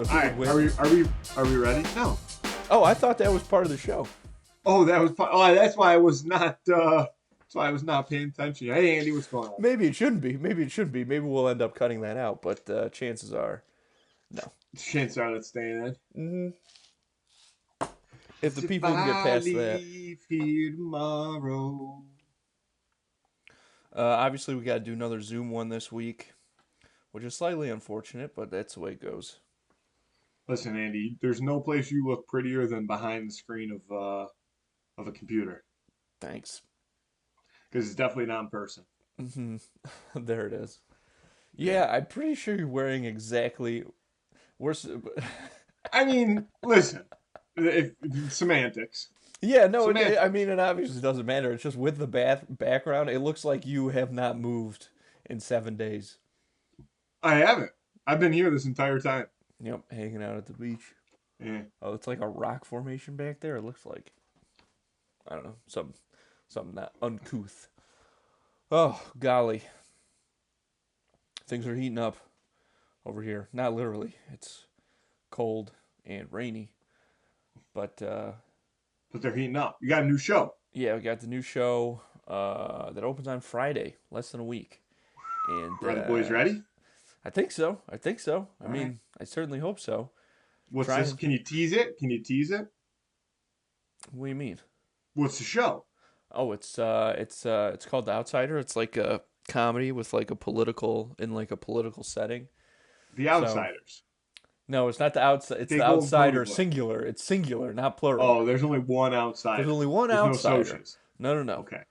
If All we right, would win. are we ready? No. Oh, I thought that was part of the show. Oh, that was. Oh, that's why I was not. That's why I was not paying attention. Hey, Andy, what's going on? Maybe it shouldn't be. Maybe it should be. Maybe we'll end up cutting that out, but chances are, no. Chances are that's staying in. hmm If the If people can get I past that, leave here tomorrow. obviously we got to do another Zoom one this week, which is slightly unfortunate, but that's the way it goes. Listen, Andy, there's no place you look prettier than behind the screen of a computer Thanks. because it's definitely not in person. hmm There it is. Yeah. Yeah, I'm pretty sure you're wearing exactly. Worse. I mean, listen, semantics, Yeah, no, I semantics. mean, it obviously doesn't matter. It's just with the background, it looks like you have not moved in 7 days. I haven't. I've been here this entire time. Yep, hanging out at the beach. Yeah. Oh, it's like a rock formation back there. It looks like I don't know, something that uncouth. Oh golly, things are heating up over here. Not literally. It's cold and rainy, but But they're heating up. You got a new show. yeah, we got the new show that opens on Friday, less than a week, and Are the boys ready? I think so. I think so. I All right. mean, I certainly hope so. What's this? Trying. Can you tease it? Can you tease it? What do you mean? What's the show? Oh, it's called The Outsider. It's like a comedy with like a political setting. The So Outsiders. no, it's not the outside. It's the Big old pony outsider boy. singular. It's singular, not plural. Oh, there's only one There's outsider. only one There's no outsider. socias. No, no, no, Okay.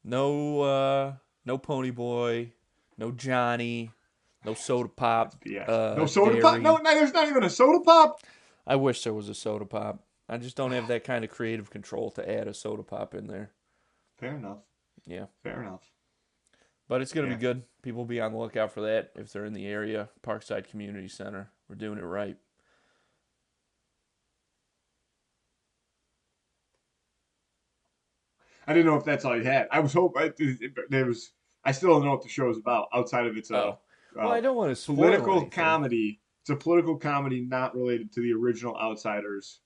no pony boy, no Johnny, no soda That's pop, BS. No soda pop? No, dairy. no, there's not even a soda pop. I wish there was a soda pop. I just don't have that kind of creative control to add a soda pop in there. Fair enough. Yeah. Fair enough. But it's going to Yeah. be good. People will be on the lookout for that if they're in the area. Parkside Community Center. We're doing it right. I didn't know if that's all you had. I was hoping there was. I still don't know what the show is about outside of it's a, Oh. Well, I don't want to spoil political anything. comedy. It's a political comedy not related to the original Outsiders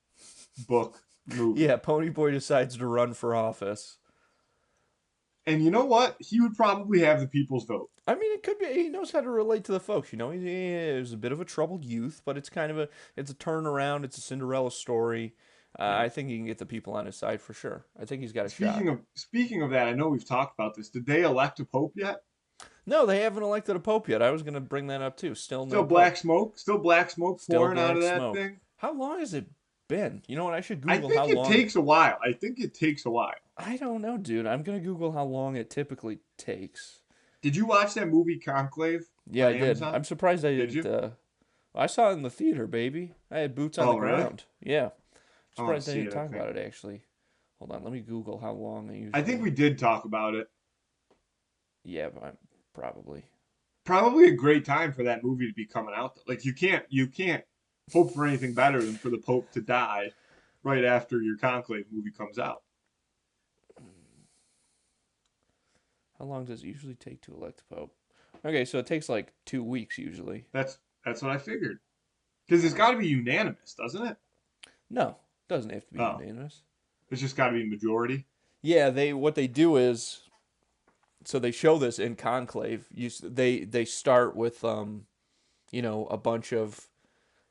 book movie. Yeah, Pony Boy decides to run for office. And you know what? He would probably have the people's vote. I mean, it could be. He knows how to relate to the folks. You know, he was a bit of a troubled youth, but it's a turnaround. It's a Cinderella story. Yeah. I think he can get the people on his side for sure. I think he's got a shot. Speaking of that, I know we've talked about this. Did they elect a pope yet? No, they haven't elected a pope yet. I was going to bring that up too. Still Still no pope. black smoke. Still black smoke Still pouring out black of that smoke. thing. How long has it been? You know what? I should I Google how think it long. takes a while. I think it takes a while. I don't know, dude. I'm gonna Google how long it typically takes. Did you watch that movie Conclave Yeah, on I did. Amazon? I'm surprised I Did didn't. you? I saw it in the theater, baby. I had boots on the Oh, really? ground. Yeah, I want to surprised I see didn't it. I talk think. about it actually. Hold on, let me Google how long I I think usually. we did talk about it. Yeah, probably. Probably a great time for that movie to be coming out. Like you can't hope for anything better than for the Pope to die right after your Conclave movie comes out. How long does it usually take to elect a pope? Okay, so it takes like 2 weeks usually. That's what I figured. Because it's got to be unanimous, doesn't it? No, doesn't have to be Oh, unanimous. it's just got to be majority. Yeah, they what they do is so they show this in conclave. They start with a bunch of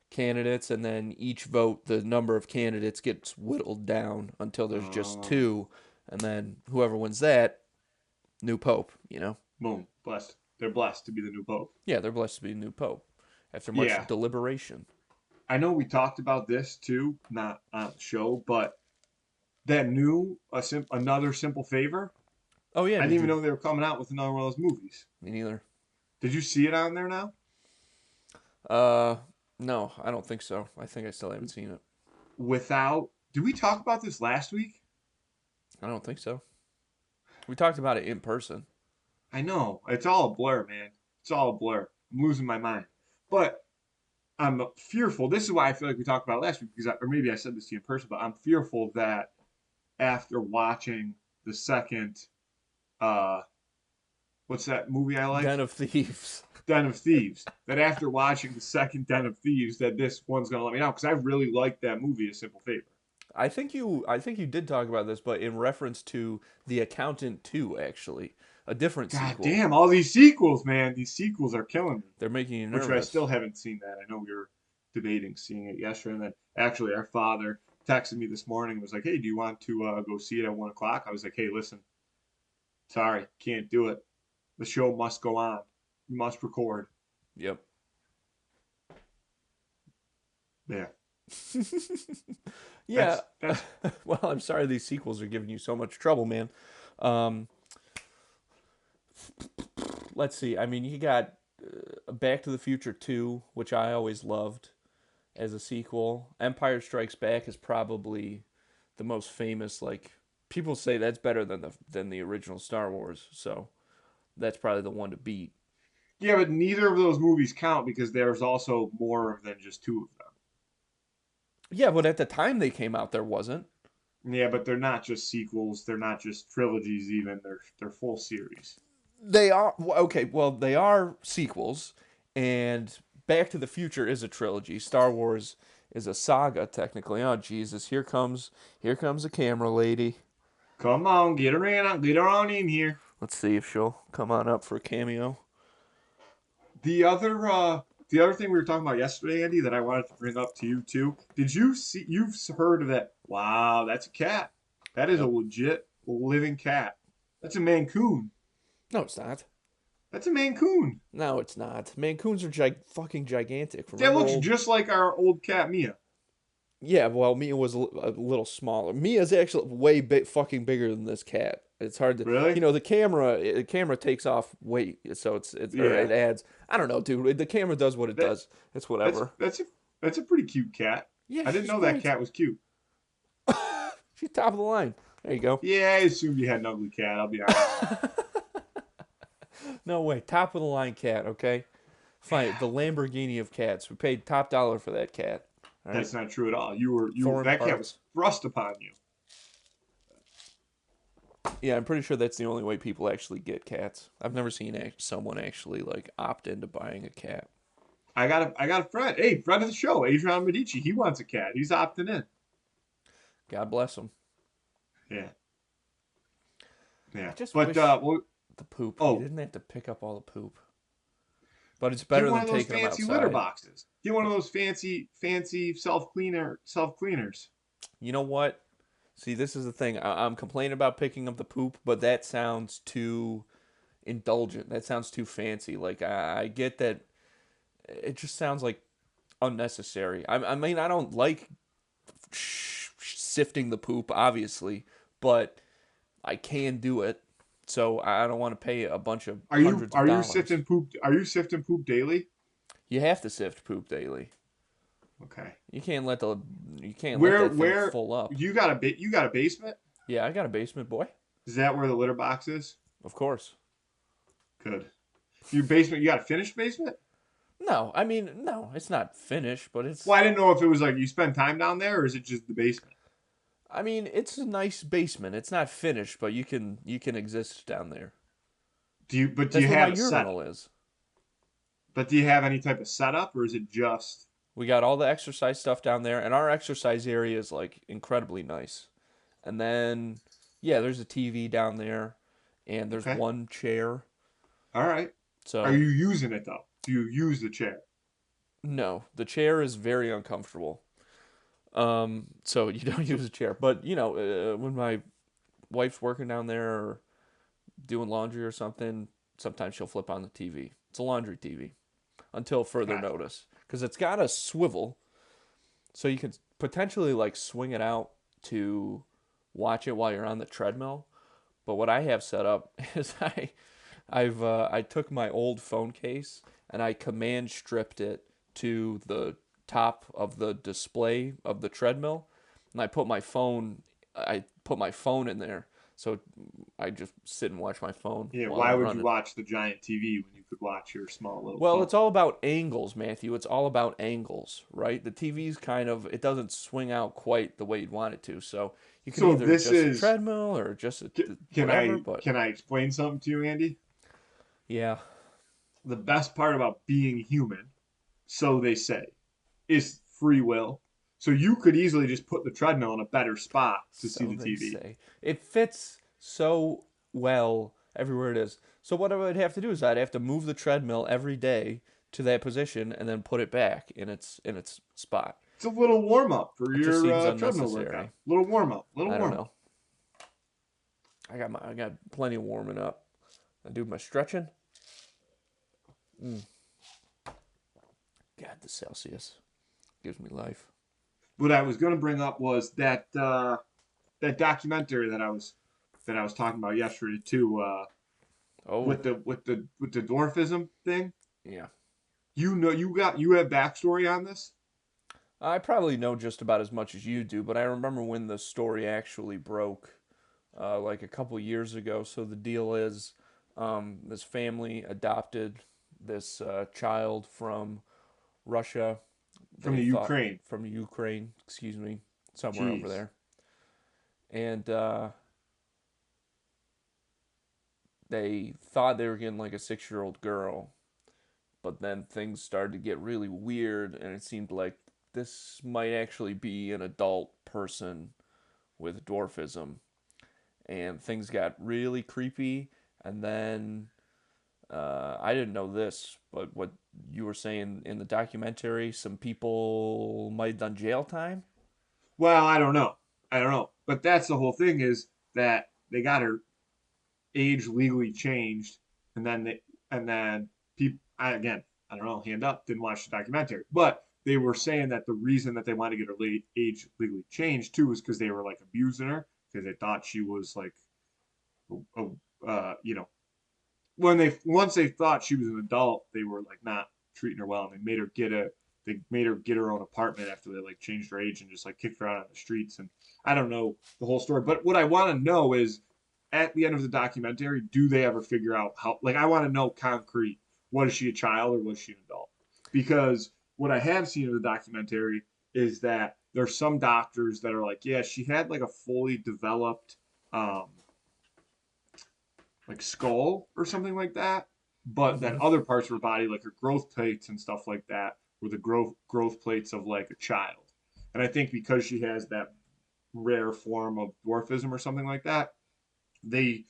candidates, and then each vote, the number of candidates gets whittled down until there's just Oh, two, and then whoever wins that, new pope. boom, blessed. They're blessed to be the new Pope. Yeah, they're blessed to be a new pope after much Yeah, deliberation. I know we talked about this too, not on the show, but that new another simple favor. Oh yeah, I didn't did even you? know they were coming out with another one of those movies. Me neither. Did you see it on there now? Uh, no, I don't think so. I think I still haven't seen it. Without, did we talk about this last week? I don't think so. We talked about it in person. I know. It's all a blur, man. It's all a blur. I'm losing my mind. But I'm fearful. This is why I feel like we talked about it last week, because or maybe I said this to you in person, but I'm fearful that after watching the second, uh, what's that movie I like? Den of Thieves. Den of Thieves. That after watching the second Den of Thieves, that this one's gonna let me down because I really like that movie. A Simple Favor. I think you did talk about this, but in reference to The Accountant 2, actually, a different God sequel. damn, all these sequels, man. These sequels are killing me. They're making you Which I still nervous. haven't seen that. I know we were debating seeing it yesterday, and then actually our father texted me this morning and was like, "Hey, do you want to go see it at 1 o'clock?" I was like, "Hey, listen, sorry, can't do it. The show must go on. We must record." Yep. Yeah, Yeah. that's Well, I'm sorry these sequels are giving you so much trouble, man. Um, let's see. I mean, you got Back to the Future 2, which I always loved as a sequel. Empire Strikes Back is probably the most famous. Like people say that's better than the original Star Wars, so that's probably the one to beat. yeah, but neither of those movies count because there's also more than just two of Yeah, but at the time they came out, there wasn't. them. Yeah, but they're not just sequels. They're not just trilogies. Even they're full series. They are okay. Well, they are sequels, and Back to the Future is a trilogy. Star Wars is a saga, technically. Oh Jesus, here comes the camera lady. Come on, get her on in here. Let's see if she'll come on up for a cameo. The other the other thing we were talking about yesterday, Andy, that I wanted to bring up to you too. Did you see you've heard of that? Wow, that's a cat. That is a Yep. legit living cat. That's a Mancoon. No, it's not. That's a Mancoon. No, it's not. Mancoons are fucking gigantic. That Remember looks old? just like our old cat Mia. Yeah, well, Mia was a little smaller. Mia's actually way fucking bigger than this cat. It's hard to, Really? the camera takes off weight, so it Yeah. adds. I don't know, dude. The camera does what it That does. It's that's whatever. that's a that's a pretty cute cat. Yeah, I didn't she's know that great. cat was cute. She's top of the line. There you go. Yeah, I assumed you had an ugly cat, I'll be honest. No way, top of the line cat. Okay, fine. The Lamborghini of cats. We paid top dollar for that cat. All right, That's not true at all. You foreign that cat was parts. thrust upon you. Yeah, I'm pretty sure that's the only way people actually get cats. I've never seen someone actually like opt into buying a cat. I got a friend. Hey, friend of the show, Adrian Medici. He wants a cat. He's opting in. God bless them. Yeah, I yeah. just But wish well, the poop. You oh, didn't have to pick up all the poop, but it's get better one than of those taking them fancy litter outside. boxes. Get one of those fancy self cleaners. You know what? See, this is the thing. I'm complaining about picking up the poop, but that sounds too indulgent. That sounds too fancy. Like I get that. It just sounds like unnecessary. I mean, I don't like sifting the poop, obviously, but I can do it. So I don't want to pay a bunch of hundreds of Are you dollars. sifting poop? Are you sifting poop daily? You have to sift poop daily. Okay. You can't let the you can't let that thing Where full up. you got a basement? Yeah, I got a basement, boy. Is that where the litter box is? Of course. Good. Your basement, you got a finished basement? No, I mean, no, it's not finished, but Well, it's. I didn't know if it was like you spend time down there or is it just the basement? I mean, it's a nice basement. It's not finished, but you can exist down there. Do you That's where my have a set? urinal is. But do you have any type of setup or is it just We got all the exercise stuff down there, and our exercise area is like incredibly nice. And then, yeah, there's a TV down there, and there's okay? one chair. All right. Are So you using it though? Do you use the chair? no, the chair is very uncomfortable. So you don't use a chair. But when my wife's working down there or doing laundry or something, sometimes she'll flip on the TV. It's a laundry TV until further Gotcha. notice because it's got a swivel, so you can potentially like swing it out to watch it while you're on the treadmill. But what I have set up is I took my old phone case and I command stripped it to the top of the display of the treadmill, and I put my phone in there, so I just sit and watch my phone Yeah. while Why I'm would you running. watch the giant TV when you could watch your small little Well, phone? it's all about angles, Matthew. It's all about angles, right? The TV's it doesn't swing out quite the way you'd want it to. So you can So either this adjust the is treadmill or adjust it can whatever, I but can I explain something to you, Andy? Yeah. The best part about being human, so they say, is free will. So you could easily just put the treadmill in a better spot to see So the they TV. say. It fits so well everywhere it is. So what I would have to do is I'd have to move the treadmill every day to that position and then put it back in its spot. It's a little warm up for It just your seems treadmill workout. unnecessary. Little warm up. Little I don't warm up. know. I got plenty of warming up. I do my stretching. Mm. God, the Celsius gives me life. What I was going to bring up was that documentary that I was talking about yesterday too, Oh, with the dwarfism thing. yeah. You have backstory on this I probably know just about as much as you do, but I remember when the story actually broke, like a couple years ago. So the deal is, this family adopted this child from Russia. from They the thought Ukraine. from Ukraine, excuse me, somewhere over Jeez. there, and they thought they were getting like a 6-year-old girl, but then things started to get really weird, and it seemed like this might actually be an adult person with dwarfism, and things got really creepy. And then I didn't know this, but what you were saying in the documentary, some people might have done jail time. Well, I don't know. I don't know. But that's the whole thing is that they got her age legally changed, and then people. Again, I don't know. Hand up. Didn't watch the documentary, but they were saying that the reason that they wanted to get her age legally changed too was because they were like abusing her because they thought she was like, a, you know, when they once they thought she was an adult, they were like not treating her well, and they made her get her own apartment after they like changed her age and just like kicked her out on the streets. And I don't know the whole story, but what I want to know is at the end of the documentary, do they ever figure out how? Like, I want to know concrete. Was she a child or was she an adult? Because what I have seen in the documentary is that there's some doctors that are like, yeah, she had like a fully developed um, like skull or something like that. But then Mm-hmm. other parts of her body, like her growth plates and stuff like that, were the growth plates of like a child. And I think because she has that rare form of dwarfism or something like that, they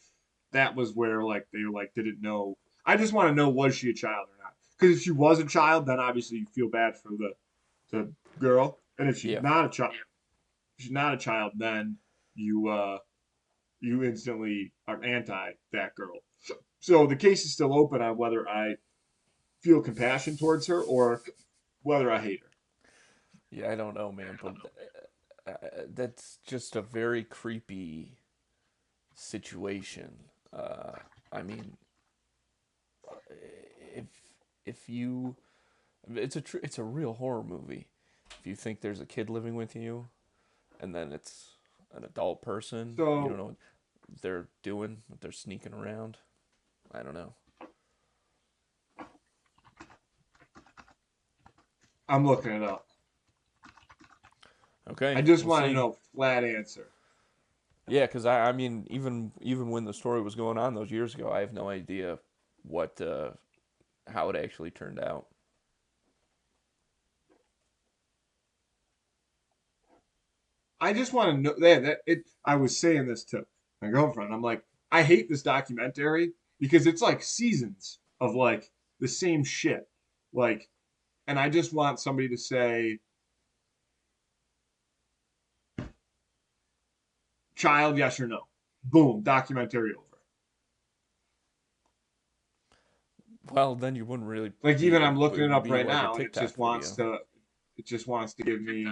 that was where like they like didn't know. I just want to know, was she a child or not? Because if she was a child, then obviously you feel bad for the girl, and if Yeah. she's not a child, then you you instantly are anti that girl. So the case is still open on whether I feel compassion towards her or whether I hate her. Yeah, I don't know, man, but that's just a very creepy situation. Uh, I mean, if if you, it's a real horror movie. If you think there's a kid living with you, and then it's an adult person, you don't So know what they're doing, what they're sneaking around. I don't know. I'm looking it up. I Okay, just we'll want to see. know flat answer. Yeah, because I mean, even when the story was going on those years ago, I have no idea what how it actually turned out. I just want to know that it. I was saying this to my girlfriend. I'm like, I hate this documentary because it's like seasons of like the same shit. Like, and I just want somebody to say, child, yes or no. Boom, documentary over. Well, then you wouldn't really Like be. even I'm It looking it would up be right like a now, and TikTok video. it just wants to give me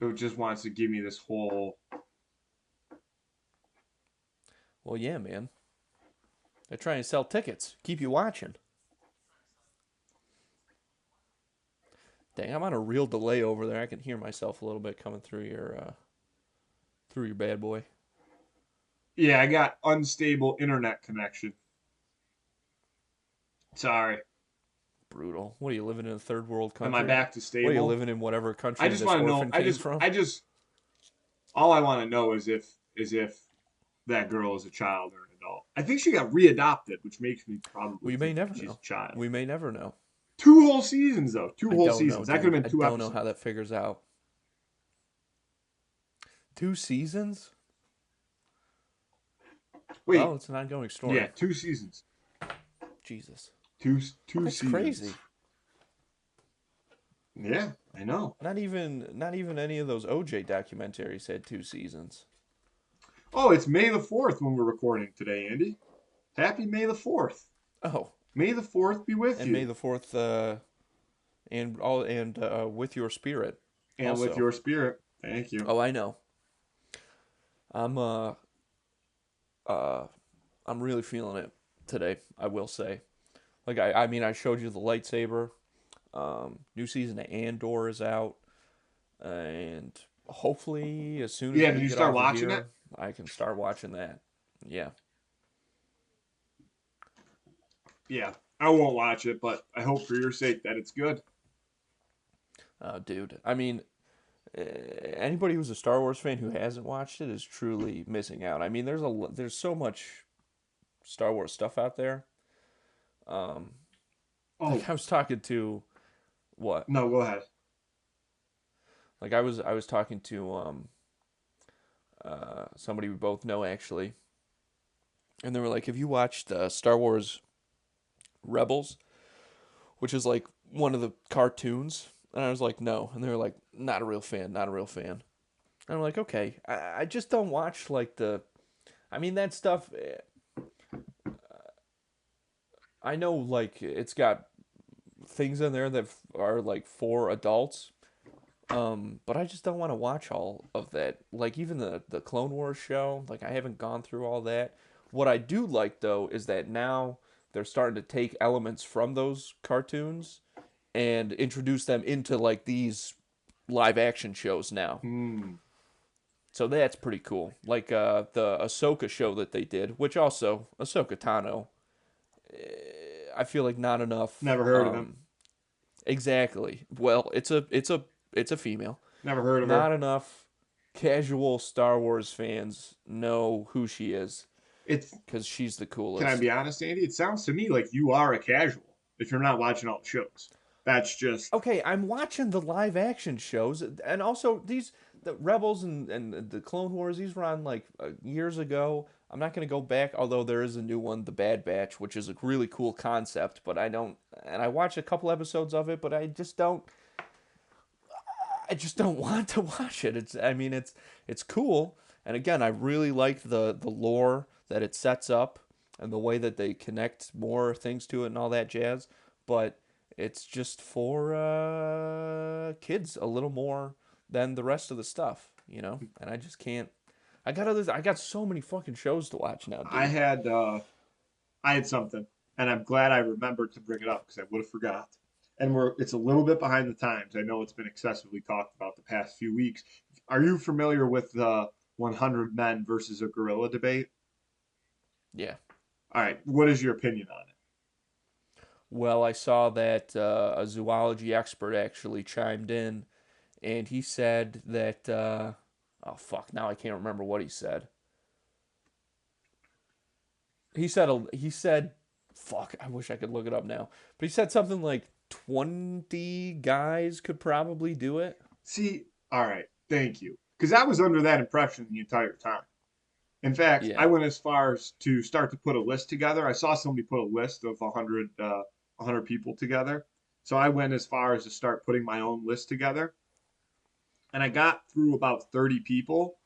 it just wants to give me this whole. Well, yeah, man. They're trying to sell tickets. Keep you watching. Dang, I'm on a real delay over there. I can hear myself a little bit coming through your bad boy. Yeah, I got unstable internet connection. Sorry. Brutal. What are you living in a third world Am I country? back to What are you stable? living in whatever I country just this want to know. orphan came from? All I want to know is if that girl is a child or an adult. I think she got readopted, which makes me probably We may think never she's know. a child. We may never know. 2 whole seasons, though. Two I whole don't know, seasons. That could dude. have I been two don't know how episodes. that figures out. 2 seasons? Well, Wait, it's an ongoing yeah, story. 2 seasons. Jesus. Two That's seasons. crazy. Yeah, I know. Not even any of those OJ documentaries had 2 seasons. Oh, it's May the 4th when we're recording today, Andy. Happy May the 4th. Oh, May the 4th be with and May you. the 4th and with your spirit And with also. your spirit. Thank you. Oh, I know. I'm uh I'm really feeling it today, I will say. Like I mean I showed you the lightsaber. New season of Andor is out, and hopefully as soon as Yeah, we did you get start off of watching here, it? I can start watching that. Yeah. Yeah. I won't watch it, but I hope for your sake that it's good. Dude. I mean, anybody who's a Star Wars fan who hasn't watched it is truly missing out. I mean, there's so much Star Wars stuff out there. Um, Oh, like I was talking to what? no, go ahead. Like I was talking to somebody we both know actually, and they were like, "Have you watched Star Wars Rebels?" Which is like one of the cartoons. And I was like, "No," and they were like, "Not a real fan, not a real fan." And I'm like, "Okay, I just don't watch like the. I mean that stuff. I know like it's got things in there that are like for adults." But I just don't want to watch all of that. Like even the Clone Wars show, like I haven't gone through all that. What I do like though is that now they're starting to take elements from those cartoons and introduce them into like these live action shows now. Hmm. So that's pretty cool. Like the Ahsoka show that they did, which also Ahsoka Tano, I feel like not enough. Never heard of him. Exactly. Well, it's a female. Never heard of her. Not enough casual Star Wars fans know who she is It's because she's the Can I coolest. be honest, Andy? It sounds to me like you are a casual if you're not watching all the shows. That's just Okay, I'm watching the live action shows, and also these the Rebels and the Clone Wars. These were on like years ago. I'm not gonna go back, although there is a new one, The Bad Batch, which is a really cool concept. But I don't, and I watched a couple episodes of it, but I just don't. I just don't want to watch it. I mean, it's cool, and again, I really like the lore that it sets up and the way that they connect more things to it and all that jazz. But it's just for kids a little more than the rest of the stuff, you know. And I just can't. I got others. I got so many fucking shows to watch now, I dude. had uh I had something, and I'm glad I remembered to bring it up because I would have forgot. And it's a little bit behind the times. I know it's been excessively talked about the past few weeks. Are you familiar with the 100 men versus a gorilla debate? Yeah. All right, what is your opinion on it? Well, I saw that a zoology expert actually chimed in and he said that oh fuck, now I can't remember what he said. He said fuck, I wish I could look it up now. But he said something like 20 guys could probably do it. See, all right, thank you. Because I was under that impression the entire time. In fact, I Yeah. went as far as to start to put a list together. I saw somebody put a list of 100 people together. So I went as far as to start putting my own list together. And I got through about 30 people.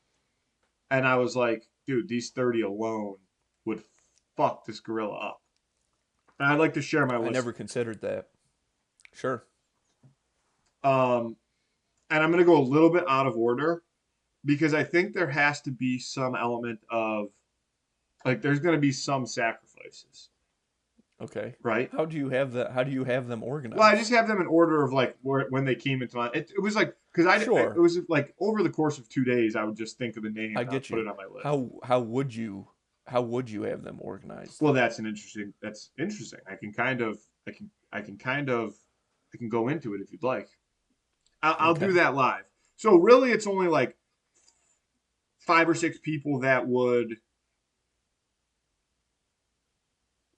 And I was like, dude, these 30 alone would fuck this gorilla up. And I'd like to share my I list never with considered that. Sure. you. And I'm going to go a little bit out of order because I think there has to be some element of, like, there's going to be some sacrifices, Okay. right? How do you have them Well, I just organized? have them in order of like when they came into my. It was like because it Sure. was like over the course of 2 days, I would just think of the name I and I'd get put you. it on my list. How would you have them organized? Well, that's interesting. I can kind of I can go into it if you'd like. I'll do Okay. that live. So really, it's only like 5 or 6 people that would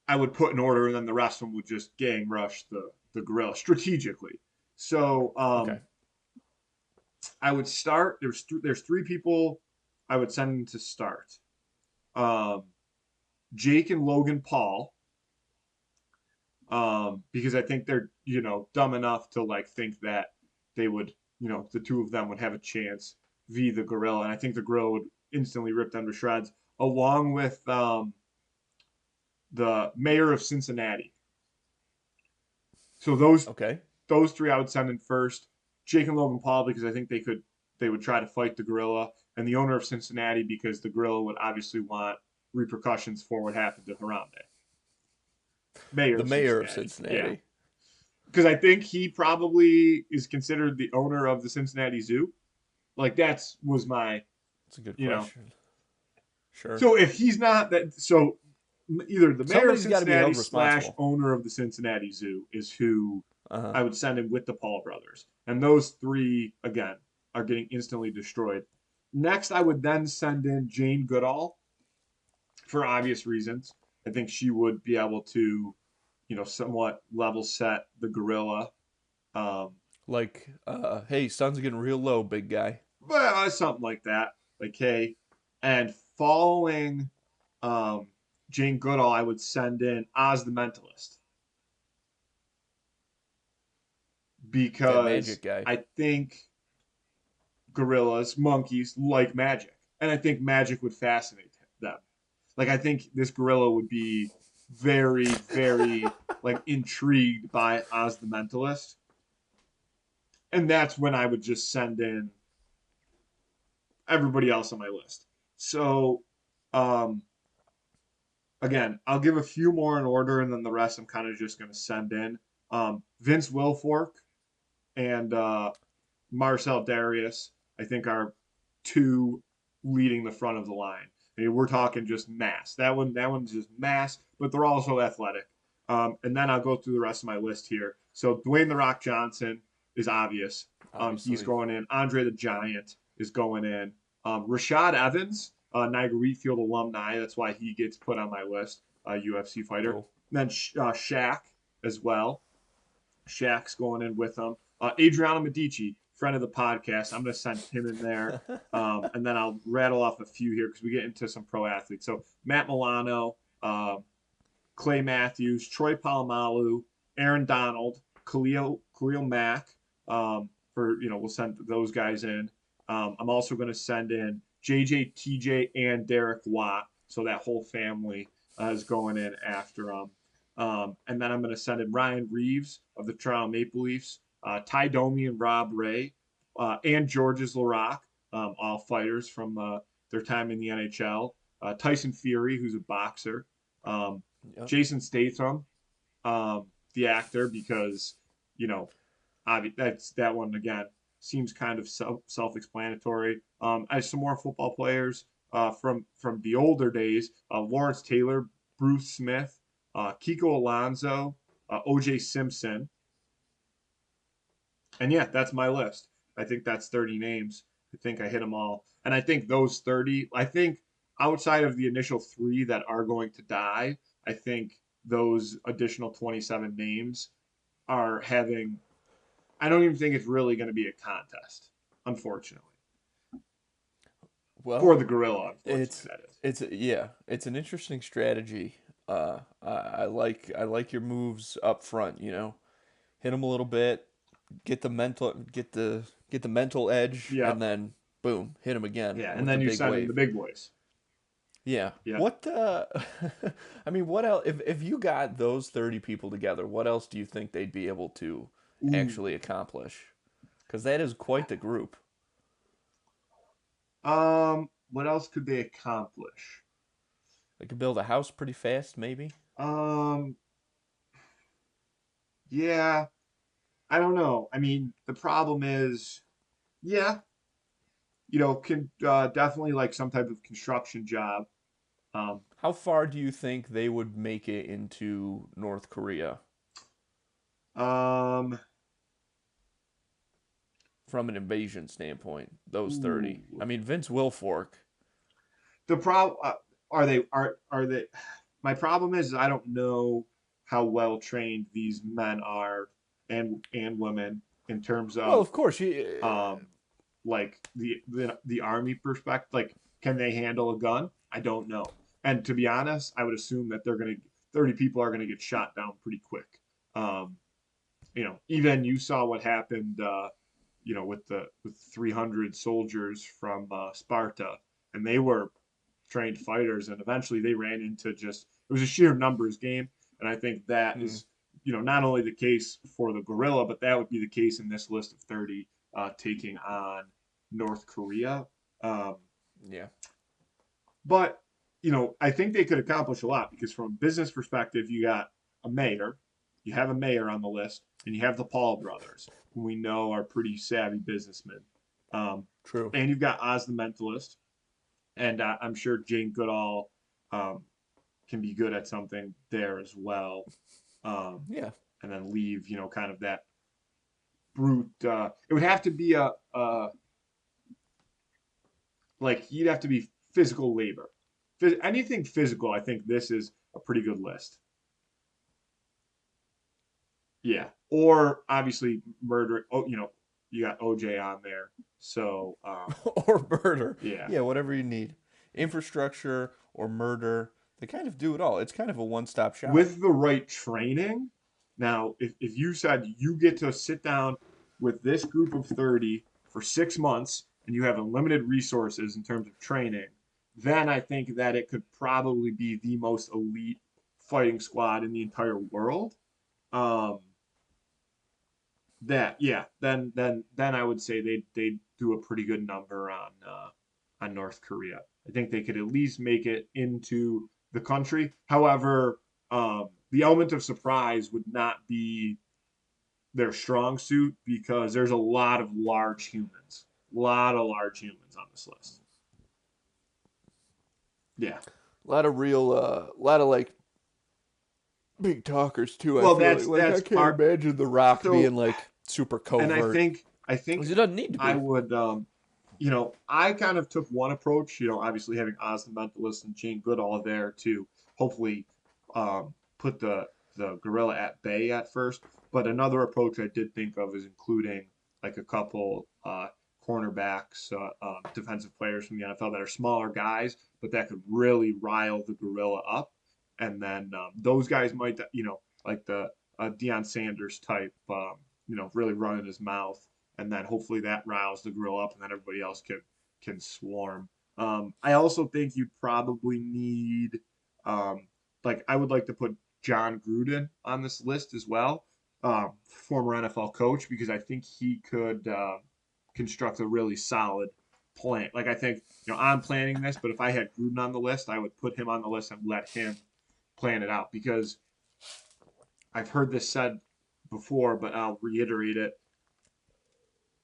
I would put in order, and then the rest of them would just gang rush the gorilla strategically. So Okay. I would start. There's three people I would send to start. Um, Jake and Logan Paul, because I think they're dumb enough to like think that they would the two of them would have a chance v the gorilla, and I think the gorilla would instantly rip them to shreds, along with the mayor of Cincinnati. So Okay. those three I would send in first. Jake and Logan Paul because I think they would try to fight the gorilla, and the owner of Cincinnati because the gorilla would obviously want repercussions for what happened to Harambe, mayor The of mayor of Cincinnati. Yeah, Cincinnati. because I think he probably is considered the owner of the Cincinnati Zoo. Like that's was my That's a good you know. question. Sure. So if he's not that, so either the mayor of Somebody's got to be Cincinnati held slash responsible. owner of the Cincinnati Zoo is who Uh huh. I would send him with the Paul brothers. And those three, again, are getting instantly destroyed. Next, I would then send in Jane Goodall for obvious reasons. I think she would be able to, somewhat level set the gorilla. Um, Like, hey, sun's getting real low, big guy. well, something like that. Like, hey, and following um, Jane Goodall, I would send in Oz the Mentalist That because magic guy. I think gorillas, monkeys like magic, and I think magic would fascinate them. Like I think this gorilla would be very, very like intrigued by Oz the Mentalist, and that's when I would just send in everybody else on my list. So, um, again, I'll give a few more in order, and then the rest I'm kind of just going to send in. Vince Wilfork and Marcel Darius, I think, are two leading the front of the line. I mean, we're talking just mass. That one's just mass, but they're also athletic. And then I'll go through the rest of my list here. So Dwayne the Rock Johnson is obvious. He's Obviously. going in. Andre the Giant is going in. Rashad Evans, Niagara Wheatfield alumni. That's why he gets put on my list. UFC fighter. Cool. And then Shaq as well. Shaq's going in with them. Adriano Medici, friend of the podcast. I'm going to send him in there. And then I'll rattle off a few here because we get into some pro athletes. So Matt Milano, Clay Matthews, Troy Polamalu, Aaron Donald, Khalil Mack. We'll send those guys in. I'm also going to send in JJ, TJ, and Derek Watt. So that whole family is going in after them. And then I'm going to send in Ryan Reeves of the Toronto Maple Leafs, Ty Domi and Rob Ray, and Georges Larac, all fighters from their time in the NHL. Tyson Fury, who's a boxer. Um, Yep. Jason Statham, the actor, because you know, that's that one again seems kind of self-explanatory. I have some more football players from the older days: Lawrence Taylor, Bruce Smith, Kiko Alonso, O.J. Simpson, and yeah, that's my list. I think that's 30 names. I think I hit them all, and I think those 30. I think outside of the initial three that are going to die, I think those additional 27 names are having. I don't even think it's really going to be a contest, unfortunately, for Well, the gorilla. Unfortunately, it's that is. yeah, it's an interesting strategy. I like your moves up front. Hit them a little bit, get the mental edge, Yeah, and then boom, hit them again yeah, and with the then you big send in the wave. big boys. Yeah. Yeah. What I mean, what else if you got those 30 people together, what else do you think they'd be able to Ooh. actually accomplish? Cuz that is quite the group. What else could they accomplish? They could build a house pretty fast, maybe. Um, yeah, I don't know. I mean, the problem is, yeah, can definitely like some type of construction job. Um, How far do you think they would make it into North Korea um, from an invasion standpoint? Those 30. ooh. I mean, Vince Wilfork. The problem are they are they? my problem is I don't know how well trained these men are and women in terms Well, of of course, you, um like the army perspective. Like, can they handle a gun? I don't know. And to be honest, I would assume that 30 people are gonna get shot down pretty quick. Um, even you saw what happened, with 300 soldiers from Sparta, and they were trained fighters, and eventually they ran into just it was a sheer numbers game, and I think that mm, is not only the case for the gorilla, but that would be the case in this list of 30 taking on North Korea. Um, yeah. but I think they could accomplish a lot because from a business perspective, you got a mayor, you have a mayor on the list, and you have the Paul brothers, who we know are pretty savvy businessmen. Um, True. and you've got Oz the Mentalist, and I'm sure Jane Goodall um, can be good at something there as well. Um, Yeah. and then leave, kind of that brute. It would have to be like you'd have to be physical labor. Anything physical, I think this is a pretty good list. Yeah, or obviously murder. Oh, you got OJ on there, so Or murder. yeah. Yeah, whatever you need. Infrastructure or murder. They kind of do it all. It's kind of a one-stop shop. With the right training. Now, if you said you get to sit down with this group of 30 for 6 months and you have unlimited resources in terms of training, then I think that it could probably be the most elite fighting squad in the entire world. Um, that yeah, then I would say they do a pretty good number on North Korea. I think they could at least make it into the country. However, the element of surprise would not be their strong suit because there's a lot of large humans, a lot of large humans on this list. Yeah. A lot of real, a lot of like big talkers too. I Well, feel that's like I that's can't part. imagine The Rock being So, like super and I covert think I think because he doesn't need to I be. would I kind of took one approach, obviously having Oz the Mentalist and Jane Goodall there to hopefully put the gorilla at bay at first. But another approach I did think of is including like a couple cornerbacks, defensive players from the NFL that are smaller guys, but that could really rile the gorilla up. And then those guys might, like the Deion Sanders type, really running his mouth, and then hopefully that riles the grill up, and then everybody else can swarm. I also think you probably need, like, I would like to put John Gruden on this list as well, former NFL coach, because I think he could construct a really solid plan. Like, I think, I'm planning this, but if I had Gruden on the list, I would put him on the list and let him plan it out because I've heard this said before, but I'll reiterate it.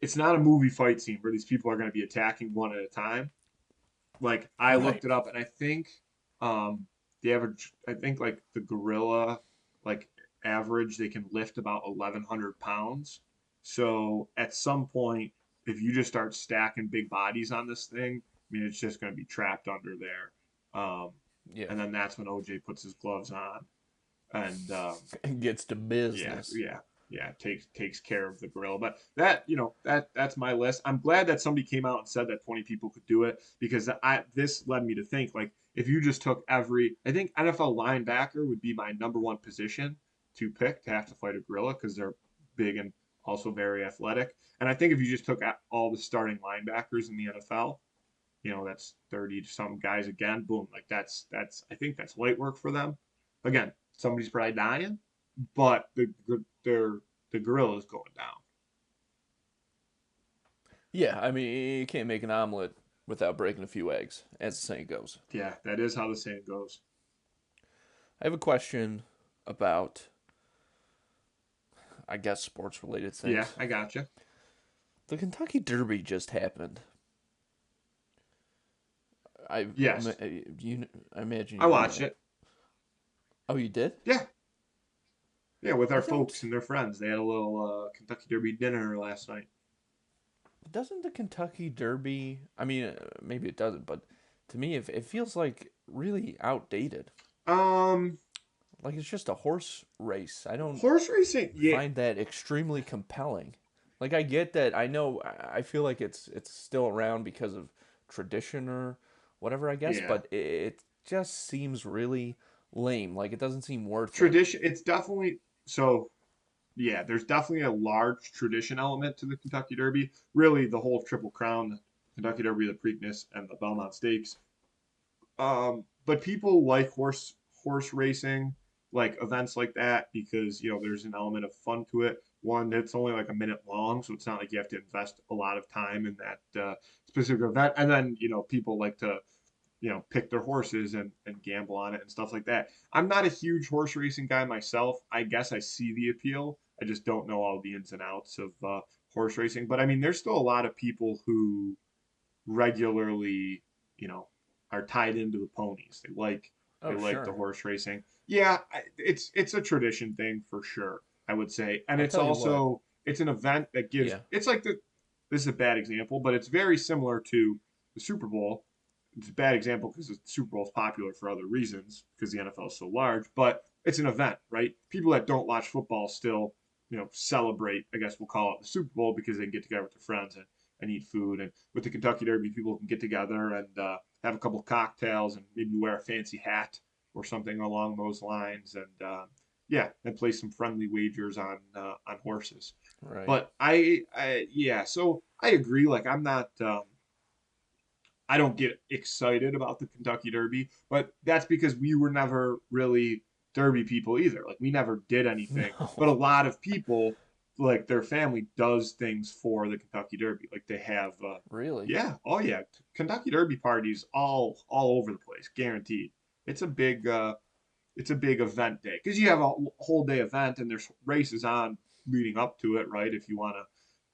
It's not a movie fight scene where these people are going to be attacking one at a time. Like I Right. looked it up, and I think the average, I think like the gorilla, like average, they can lift about 1,100 pounds. So at some point, if you just start stacking big bodies on this thing, I mean, it's just going to be trapped under there. Um, Yeah. and then that's when OJ puts his gloves on and And gets to yeah, business. yeah, yeah. Takes care of the gorilla. But that's my list. I'm glad that somebody came out and said that 20 people could do it because this led me to think like if you just took I think NFL linebacker would be my number one position to pick to have to fight a gorilla because they're big and also very athletic. And I think if you just took all the starting linebackers in the NFL, that's 30 some guys again. Boom, like that's I think that's light work for them. Again, somebody's probably dying, but the gorilla is going down. Yeah, I mean, you can't make an omelet without breaking a few eggs, as the saying goes. Yeah, that is how the saying goes. I have a question about, I guess, sports related Yeah, things. I gotcha. The Kentucky Derby just happened. I, Yes, I imagine I you know watched that. it. Oh, you did? Yeah, yeah, with I our folks don't. and their friends. They had a little Kentucky Derby dinner last night. Doesn't the Kentucky Derby? I mean, maybe it doesn't, but to me, it feels like really outdated. Um, Like it's just a horse race. I don't Horse racing, yeah, find that extremely compelling. Like I get that. I know. I feel like it's still around because of tradition or whatever. I guess, yeah. but it just seems really lame. Like it doesn't seem worth it. Tradition, it's definitely so. Yeah, there's definitely a large tradition element to the Kentucky Derby. Really, the whole Triple Crown, the Kentucky Derby, the Preakness, and the Belmont Stakes. But people like horse racing, like events like that, because there's an element of fun to it. One, it's only like a minute long, so it's not like you have to invest a lot of time in that specific event. And then people like to pick their horses and gamble on it and stuff like that. I'm not a huge horse racing guy myself. I guess I see the appeal. I just don't know all the ins and outs of horse racing. But I mean, there's still a lot of people who regularly, you know, are tied into the ponies. They Oh like the sure. horse racing. Yeah, it's a tradition thing for sure. I would say, and I'll it's tell you what. also it's an event that gives. Yeah. It's like the this is a bad example, but it's very similar to the Super Bowl. It's a bad example because the Super Bowl is popular for other reasons because the NFL is so large, but it's an event, right? People that don't watch football still, celebrate, I guess we'll call it the Super Bowl because they can get together with their friends and eat food. And with the Kentucky Derby, people can get together and have a couple of cocktails and maybe wear a fancy hat or something along those lines. And yeah, and play some friendly wagers on horses. Right. But yeah, so I agree. Like I'm not. I don't get excited about the Kentucky Derby, but that's because we were never really Derby people either. Like we never did anything, No. but a lot of people, like their family, does things for the Kentucky Derby. Like they have, Really? yeah, oh yeah, Kentucky Derby parties all over the place, guaranteed. It's a big, uh, it's a big event day because you have a whole day event and there's races on leading up to it, right? If you want to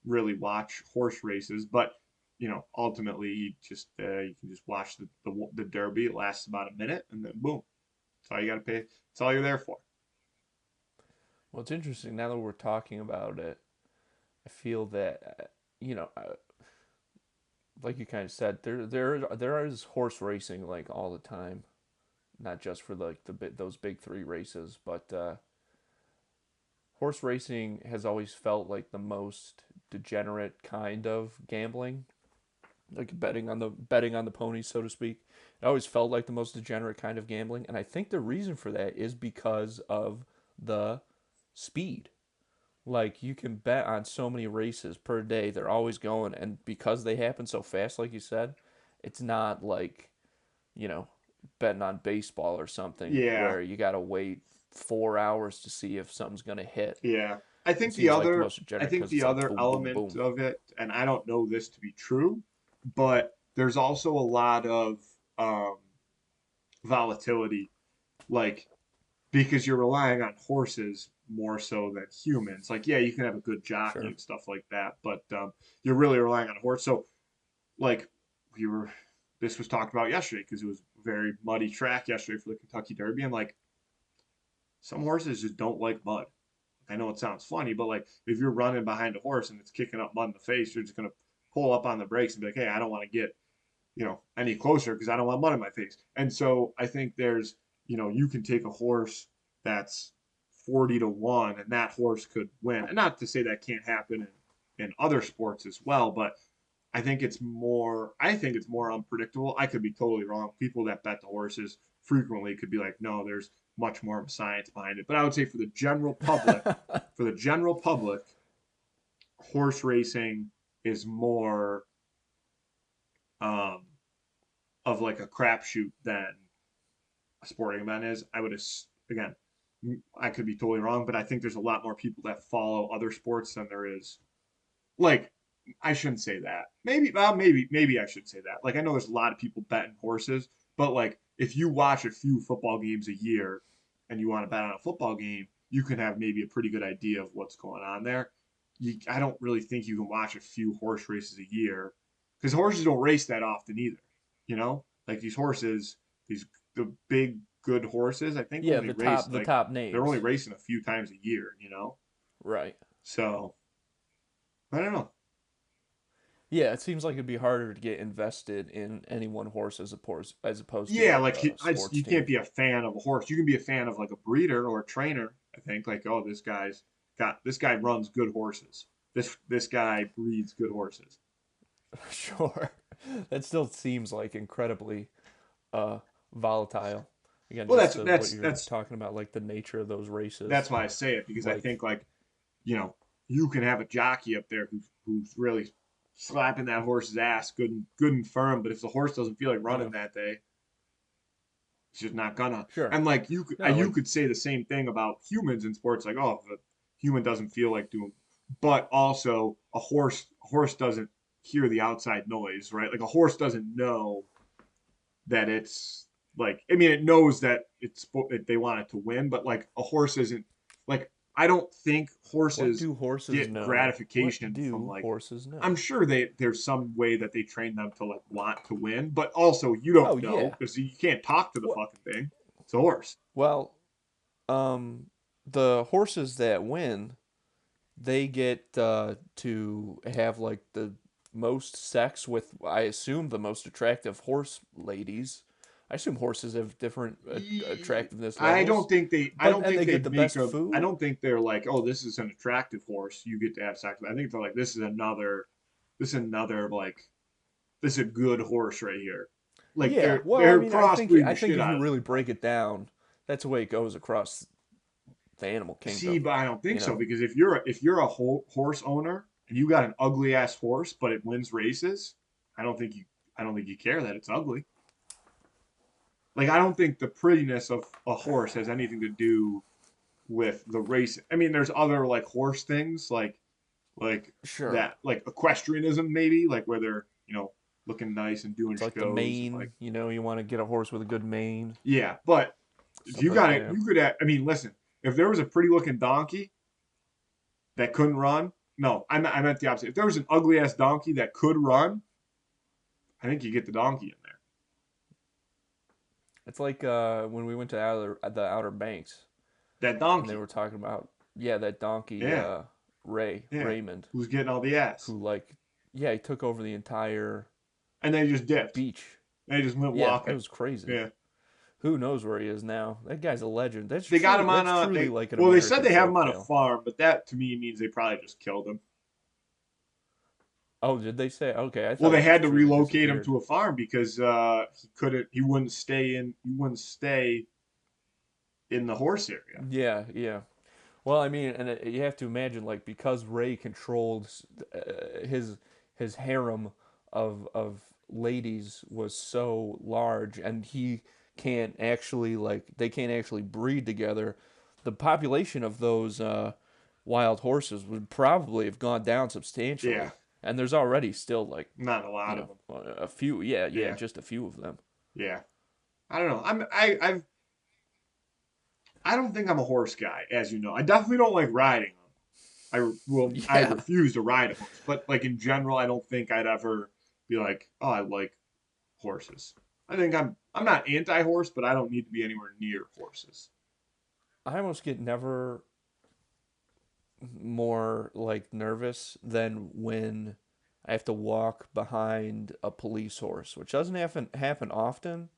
really watch horse races, but ultimately you can just watch the Derby. It lasts about a minute and then boom, that's all you got to pay. That's all you're there for. Well, it's interesting now that we're talking about it. I feel that you know, like you kind of said, there is horse racing like all the time, not just for like those big three races, but horse racing has always felt like the most degenerate kind of gambling, like betting on the ponies, so to speak. It always felt like the most degenerate kind of gambling, and I think the reason for that is because of the speed. Like you can bet on so many races per day, they're always going, and because they happen so fast, like you said, it's not like you know betting on baseball or something Yeah, where you gotta wait 4 hours to see if something's gonna hit. yeah. I It think the seems like the other most I degenerate think because the it's like other boom, boom, element boom. of it, and I don't know this to be true, but there's also a lot of um, volatility, like because you're relying on horses more so than humans. Like, yeah, you can have a good jockey Sure. and stuff like that, but you're really relying on a horse. So, like, we were, this was talked about yesterday because it was a very muddy track yesterday for the Kentucky Derby, and like, some horses just don't like mud. I know it sounds funny, but like, if you're running behind a horse and it's kicking up mud in the face, you're just gonna pull up on the brakes and be like, hey, I don't want to get any closer because I don't want mud in my face. And so I think there's, you can take a horse that's 40 to 1 and that horse could win. And not to say that can't happen in other sports as well, but I think it's more unpredictable. I could be totally wrong. People that bet the horses frequently could be like, no, there's much more of a science behind it. But I would say for the general public, horse racing is more um, of like a crapshoot than a sporting event is. Again, I could be totally wrong, but I think there's a lot more people that follow other sports than there is. Like, I shouldn't say that. Maybe I should say that. Like, I know there's a lot of people betting horses, but like, if you watch a few football games a year and you want to bet on a football game, you can have maybe a pretty good idea of what's going on there. I don't really think you can watch a few horse races a year because horses don't race that often either. Like these horses, these the big good horses, I think Yeah, only race the like top they're only names. racing a few times a year. Right. So I don't know. Yeah, it seems like it'd be harder to get invested in any one horse as opposed to Yeah, like like a sports you can't team. be a fan of a horse. You can be a fan of like a breeder or a trainer. I think like, oh, this guy runs good horses. This guy breeds good horses. Sure. That still seems like incredibly uh volatile. Again, Well, just to what you're that's talking about, like the nature of those that's races. why I say it because I Like, think like you know you can have a jockey up there who's really slapping that horse's ass good and firm, but if the horse doesn't feel like yeah, running that day, it's just not gonna. sure. And like No, you like, could say the same thing about humans in sports, like oh, if the human doesn't feel like doing, but also a horse doesn't hear the outside noise, right? Like a horse doesn't know that it's like I mean it knows that that they want it to win, but like a horse isn't like I don't think what horses do horses get know? What gratification from do like horses I'm know? sure there's some way that they train them to like want to win, but also you don't Oh know yeah. because you can't talk to the What? fucking thing. It's a horse. Well, um, the horses that win, they get to have like the most sex with, I assume, the most attractive horse ladies. I assume horses have different attractiveness levels, I but don't and think they they get the make best a I food. don't think they're like, oh, this is an attractive horse. You get to have sex with. I think they're like, this is another like this is a good horse right here. Like Yeah, well, I they're mean, I think crossbreeding I the think shit if out you of them. really Like break it down, that's the way it goes across the animal see, kingdom. but I don't think You so know, because if you're a horse owner and you got an ugly ass horse but it wins races, I don't think you I don't think you care that it's ugly. Like I don't think the prettiness of a horse has anything to do with the race. I mean, there's other like horse things like sure. that like equestrianism maybe like where they're looking nice and doing It's like the shows and like mane. You want to get a horse with a good mane, yeah, but if stuff you like got it, that. you could have, I mean, listen, if there was a pretty looking donkey that couldn't run, no, I meant the opposite. If there was an ugly ass donkey that could run, I think you get the donkey in there. It's like when we went to the Outer Banks, That and they donkey, were talking about, yeah, that donkey yeah, yeah, Raymond, who's getting all the ass, who, like, yeah, he took over the entire and they just dipped. beach. They just went Yeah, it walking. was crazy. Yeah, Who knows where he is now? That guy's a legend. That's they got true. him on That's a truly they. like an Well, they said American they have him folk on a tale. farm, but that to me means they probably just killed him. Oh, did they say? Okay, I Well, thought they he just had to truly relocate him disappeared. to a farm because he wouldn't stay in the horse area. Yeah, yeah. Well, I mean, and you have to imagine, like, because Ray controlled his harem of ladies was so large, and he can't actually they can't actually breed together. The population of those wild horses would probably have gone down Yeah, substantially, and there's already still like not a lot of them. a few. Yeah, yeah, Yeah, just a few of them. yeah. I don't know. I don't think I'm a horse guy, as you know. I definitely don't like riding them. I Yeah, refuse to ride a horse, but like in general, I don't think I'd ever be like, oh, I like horses. I think I'm not anti-horse, but I don't need to be anywhere near horses. I almost get never more like nervous than when I have to walk behind a police horse, which doesn't happen often,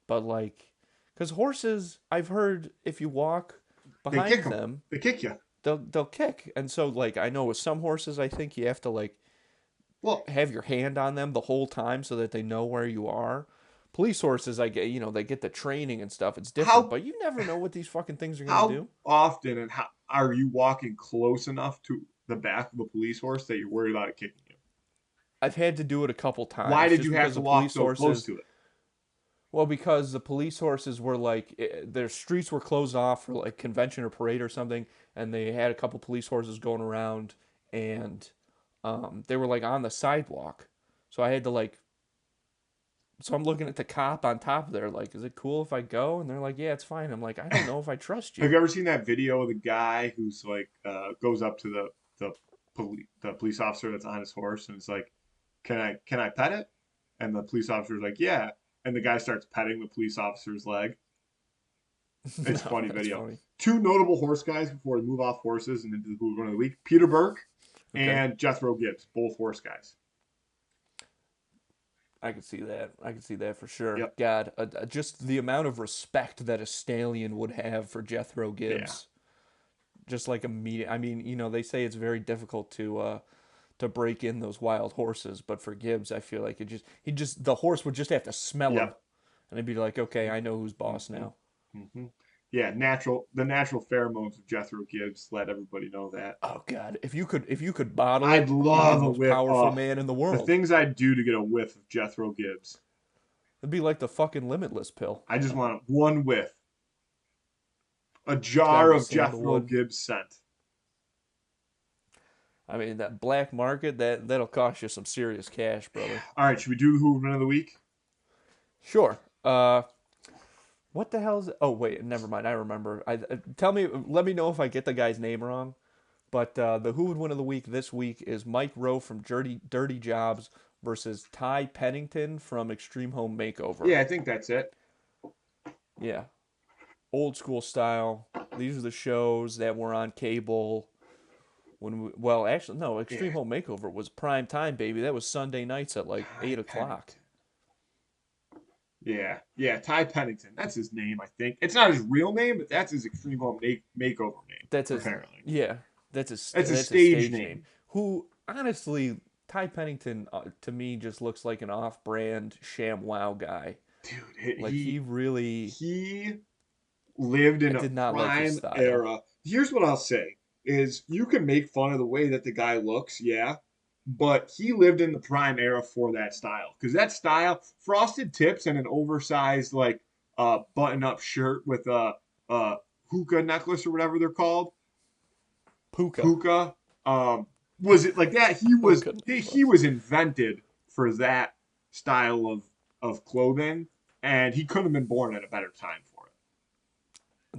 but like cuz horses, I've heard if you walk They kick behind them. them, They kick you. they'll kick. And so like I know with some horses I think you have to like Well, have your hand on them the whole time so that they know where you are. Police horses, I get, they get the training and stuff. It's different, how but you never know what these fucking things are gonna how do. often and how are you walking close enough to the back of a police horse that you're worried about it kicking you? I've had to do it a couple Why times did just you have because to the walk police so close horses. to it? Well, because the police horses were like their streets were closed off for like convention or parade or something, and they had a couple police horses going around, and they were like on the sidewalk, so I had to like. So I'm looking at the cop on top of there, like, is it cool if I go? And they're like, yeah, it's fine. I'm like, I don't know if I trust Have you. you ever seen that video of the guy who's like goes up to the police officer that's on his horse and it's like, can I pet it? And the police officer's like, yeah. And the guy starts petting the police officer's leg. It's a No, funny that's video. funny. Two notable horse guys before we move off horses and into the Hoover Run of the Week: Peter Burke Okay. and Jethro Gibbs, both horse guys. I could see that. I could see that for sure. Yep. God, just the amount of respect that a stallion would have for Jethro Yeah. Gibbs, just like immediate. I mean, they say it's very difficult to break in those wild horses, but for Gibbs, I feel like the horse would just have to smell him, Yep. and it'd be like, okay, I know who's boss Mm-hmm. now. Mm-hmm. Yeah. The natural pheromones of Jethro Gibbs let everybody know that. Oh God, if you could bottle I'd it, you'd be the love a most whiff. powerful man in the The world. things I'd do to get a whiff of Jethro Gibbs. It'd be like the fucking Limitless pill. I just want one whiff. A It's got to jar be of Jethro sandalwood. Gibbs scent. I mean, that black market that'll cost you some serious cash, brother. All right, should we do the Hooverman of the Week? Sure. What the hell is it? Oh wait, never mind. I remember. Let me know if I get the guy's name wrong. But the Who Would Win of the Week this week is Mike Rowe from Dirty Jobs versus Ty Pennington from Extreme Home Makeover. Yeah, I think that's it. Yeah, old school style. These are the shows that were on cable well, actually, no. Extreme Yeah. Home Makeover was prime time, baby. That was Sunday nights at like Ty 8 o'clock. Pennington. Yeah, Ty Pennington. That's his name, I think. It's not his real name, but that's his Extreme Home Makeover name, That's his, apparently. yeah. That's his That's his that's his stage stage name. name. Who honestly, Ty Pennington to me just looks like an off-brand Sham Wow guy. Dude, Like he really, he lived I in a did not like his prime style. era. Here's what I'll say is you can make fun of the way that the guy looks, yeah, but he lived in the prime era for that style. Because that style, frosted tips and an oversized like button-up shirt with a hookah necklace or whatever they're called, Puka, puka. Was it like that? Puka He necklace. was invented for that style of clothing, and he couldn't have been born at a better time for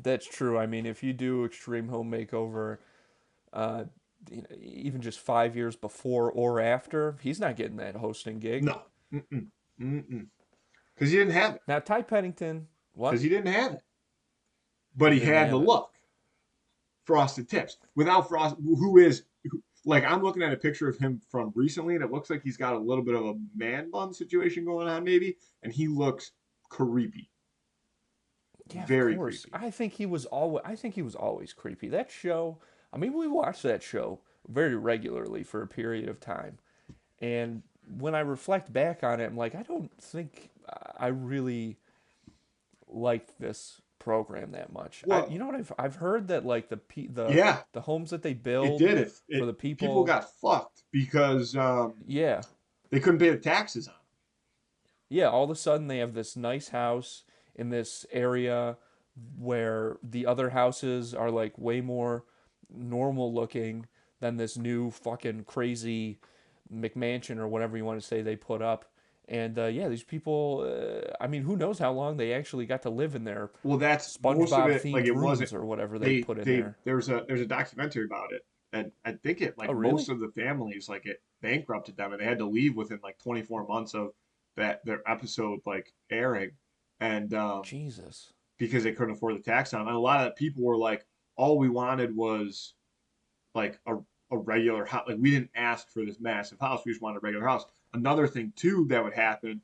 That's true. I mean, if you do Extreme Home Makeover, uh, even just 5 years before or after, he's not getting that hosting it. gig. No, mm-mm, mm-mm, because he didn't have it. Now, Ty Pennington, Because what? he didn't have it, but He he didn't had the have it. look. Frosted tips without frost. Who is like I'm looking at a picture of him from recently, and it looks like he's got a little bit of a man bun situation going on, maybe, and he looks creepy, Yeah, of very course. creepy. I think he was always creepy. That show, I mean, we watched that show very regularly for a period of time. And when I reflect back on it, I'm like, I don't think I really liked this program that much. Well, You know what I've heard that like yeah, the homes that they it build did. for It the people people, got fucked because yeah. they couldn't pay the taxes on it. Yeah, all of a sudden they have this nice house in this area where the other houses are like way more normal looking than this new fucking crazy McMansion or whatever you want to say they put up. And yeah, these people, I mean, who knows how long they actually got to live in their Well, that's most of SpongeBob it. Like themed it wasn't. rooms or whatever they put in there. There's a documentary about it, and I think it Oh, like most really? of the families like it bankrupted them, and they had to leave within like 24 months of that their episode like airing, and Jesus. because they couldn't afford the tax on them. And a lot of people were like, all we wanted was like a regular house. Like we didn't ask for this massive house. We just wanted a regular house. Another thing too that would happen,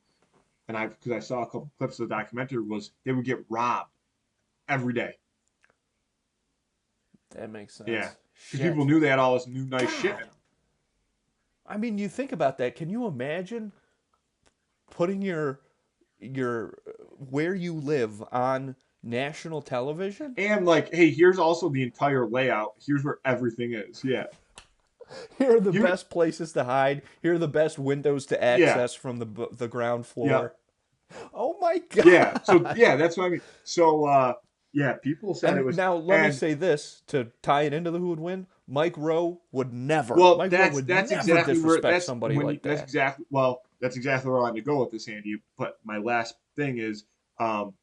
and I because I saw a couple clips of the documentary was they would get robbed every day. That makes Yeah, sense. because people Shit. knew they had all this new nice shit in God. them. I mean, you think about that. Can you imagine putting your where you live on national television? And like, hey, here's also the entire layout. Here's where everything is. Yeah, Here are the here. best places to hide. Here are the best windows to Yeah, access from the ground yeah, floor. Oh my yeah. So god. yeah, that's what I mean. So yeah, people said it And was, now let me and say this to tie it into the who would win. Mike Rowe would never. well, Mike Rowe would that's never exactly where disrespect somebody like that's that. exactly that's exactly where I wanted to go with this, Andy. But my last thing is, um,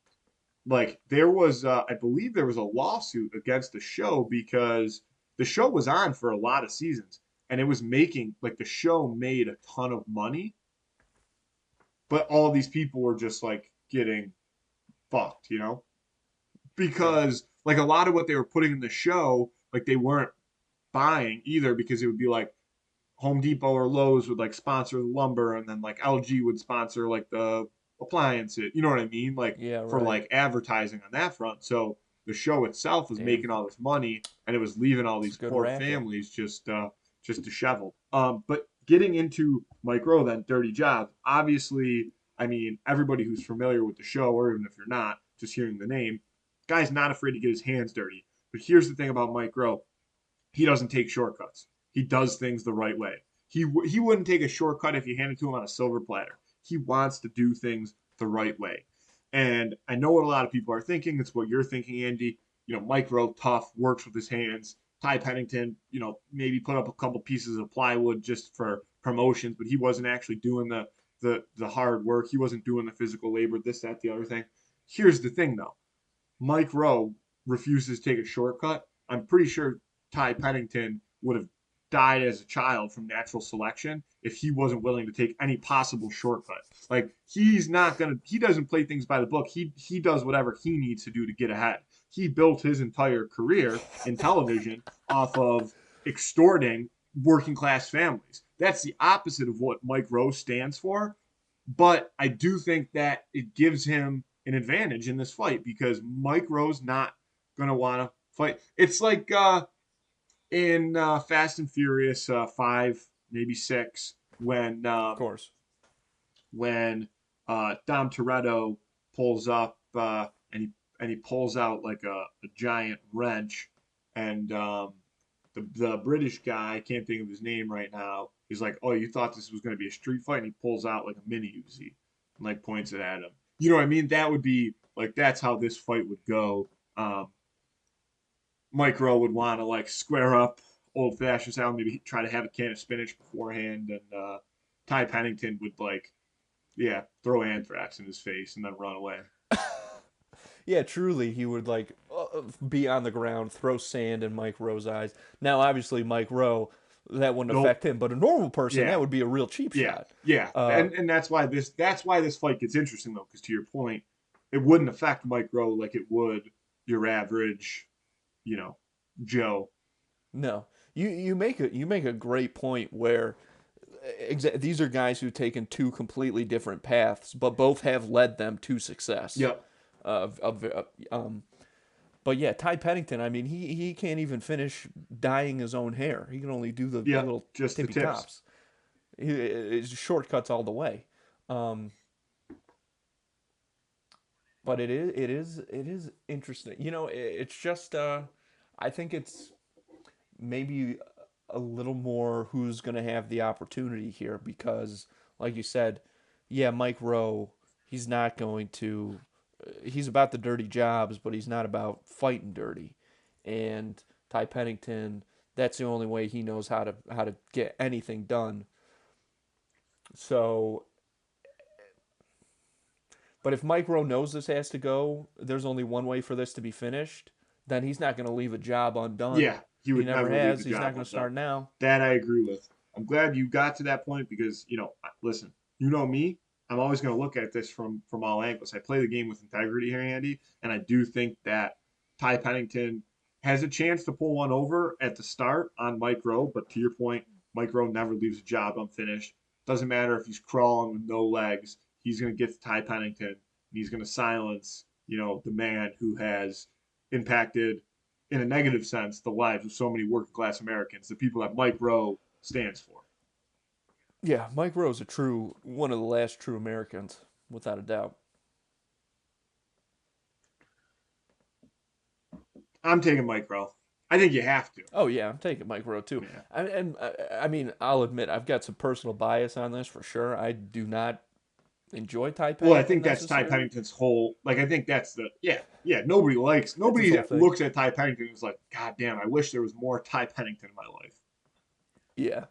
like there was, I believe there was a lawsuit against the show because the show was on for a lot of seasons and it was making like the show made a ton of money, but all these people were just like getting fucked, Yeah. because like a lot of what they were putting in the show, like they weren't buying either because it would be like Home Depot or Lowe's would like sponsor the lumber, and then like LG would sponsor like the appliances. You know what I mean? Like Yeah, for right. like advertising on that front. So the show itself was Damn, making all this money, and it was leaving all it's a these good poor racket. families just disheveled. But getting into Mike Rowe, then Dirty Jobs. Obviously, I mean everybody who's familiar with the show, or even if you're not, just hearing the name, guy's not afraid to get his hands dirty. But here's the thing about Mike Rowe: he doesn't take shortcuts. He does things the right way. He wouldn't take a shortcut if you handed it to him on a silver platter. He wants to do things the right way. And I know what a lot of people are thinking. It's what you're thinking, Andy. You know, Mike Rowe, tough, works with his hands. Ty Pennington, you know, maybe put up a couple pieces of plywood just for promotions, but he wasn't actually doing the hard work. He wasn't doing the physical labor, this, that, the other thing. Here's the thing though. Mike Rowe refuses to take a shortcut. I'm pretty sure Ty Pennington would have died as a child from natural selection if he wasn't willing to take any possible shortcut. Like he's not gonna he doesn't play things by the book. He does whatever he needs to do to get ahead. He built his entire career in television off of extorting working class families. That's the opposite of what Mike Rowe stands for. But I do think that it gives him an advantage in this fight because Mike Rowe's not going to want to fight. It's like in Fast and Furious 5, maybe 6, Of course. when Dom Toretto pulls up and he pulls out like a giant wrench, and the British guy, I can't think of his name right now, he's like, "Oh, you thought this was going to be a street fight?" And he pulls out like a mini Uzi and like points it at him. You know what I mean? That would be like that's how this fight would go. Mike Rowe would want to like square up old fashioned style, maybe try to have a can of spinach beforehand, and Ty Pennington would like, yeah, throw anthrax in his face and then run away. Yeah, truly, he would like be on the ground, throw sand in Mike Rowe's eyes. Now, obviously, Mike Rowe, that wouldn't Nope. affect him, but a normal person, Yeah. that would be a real cheap Yeah, shot. yeah, Uh, and that's why this fight gets interesting though, because to your point, it wouldn't affect Mike Rowe like it would your average, you know, Joe. no, you make a great point where these are guys who've taken two completely different paths, but both have led them to success. Yep. Of, of, uh, um, but yeah, Ty Pennington, I mean, he can't even finish dyeing his own hair. He can only do the Yep. little Just the tippy tips. tops. It's shortcuts all the way. Um, but it is interesting. You know, it's just I think it's maybe a little more who's going to have the opportunity here because, like you said, yeah, Mike Rowe, he's not going to. He's about the dirty jobs, but he's not about fighting dirty. And Ty Pennington, that's the only way he knows how to get anything done. So, but if Mike Rowe knows this has to go, there's only one way for this to be finished. Then he's not going to leave a job undone. Yeah, he He would never never leave the has. He's job not going to undone. start now. That I agree with. I'm glad you got to that point because listen, you know me. I'm always going to look at this from all angles. I play the game with integrity here, Andy, and I do think that Ty Pennington has a chance to pull one over at the start on Mike Rowe. But to your point, Mike Rowe never leaves a job unfinished. Doesn't matter if he's crawling with no legs. He's going to get to Ty Pennington, and he's going to silence the man who has impacted in a negative sense, the lives of so many working class Americans, the people that Mike Rowe stands for. Yeah, Mike Rowe's a true one of the last true Americans, without a doubt. I'm taking Mike Rowe. I think you have to. Oh yeah, I'm taking Mike Rowe too. Yeah. I mean, I'll admit I've got some personal bias on this for sure. I do not enjoy Ty Well, I Pennington think that's Ty necessarily. Pennington's whole. Like, I think that's the. Yeah, yeah. That's his Nobody whole thing. looks at Ty Pennington and is like, God damn, I wish there was more Ty Pennington in my life. Yeah,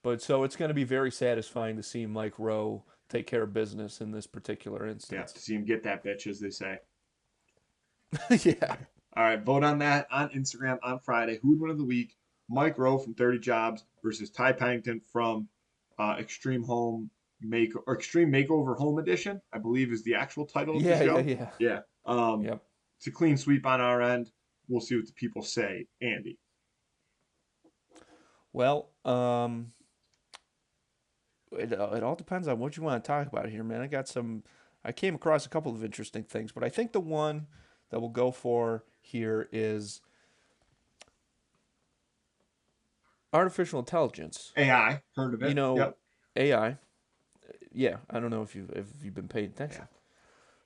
but so it's going to be very satisfying to see Mike Rowe take care of business in this particular Yeah, instance. to see him get that bitch, as they say. Yeah. All right, vote on that on Instagram on Friday. Who'd win of the week? Mike Rowe from 30 Jobs versus Ty Pennington from Extreme Makeover Home Edition, I believe is the actual title of the Yeah, yeah, show. yeah. Yeah. Yep. It's a clean sweep on our end. We'll see what the people say. Andy. Well, Um, it all depends on what you want to talk about here, man. I came across a couple of interesting things, but I think the one that we'll go for here is artificial intelligence. AI, heard of You it? know, Yep. AI. Yeah, I don't know if you've been paying Yeah. attention.